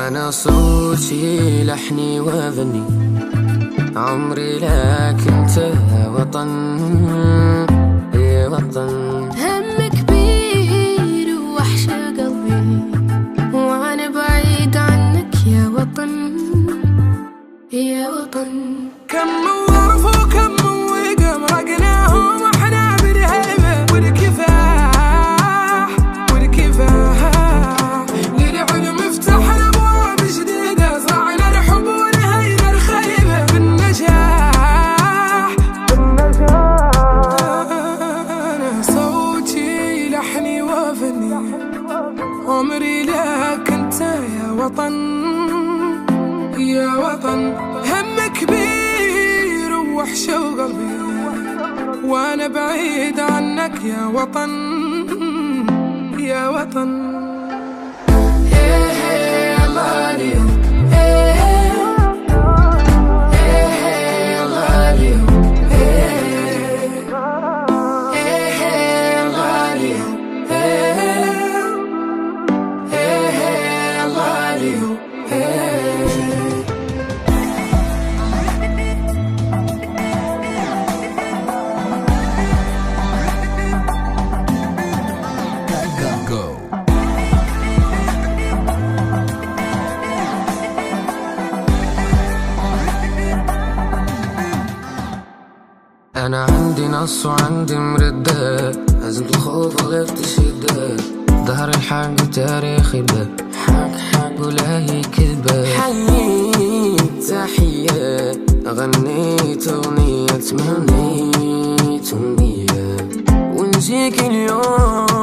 أنا صوتي لحني وأغني، عمري لك أنت يا وطن يا وطن. هم كبير ووحشة قلبي وأنا بعيد عنك يا وطن يا وطن. كم وظرف وكم وقم رقناهم احنا بالهيبة والكفاح للعلم فتحنا ابواب جديدة، زرعنا الحب ونهينا الخيبة بالنجاح. أنا صوتي لحني وفني، عمري لك انت يا وطن يا وطن. هم كبير ووحشة وقلبي وانا بعيد عنك يا وطن يا وطن. أنا عندي نص وعندي مردة، هزمة الخوف وغيرت الشدة، ظهر الحق تاريخي به حق ولا هي كذبة. حييت تحية غنيت أغنية تمنيت أمنية ونجيك اليوم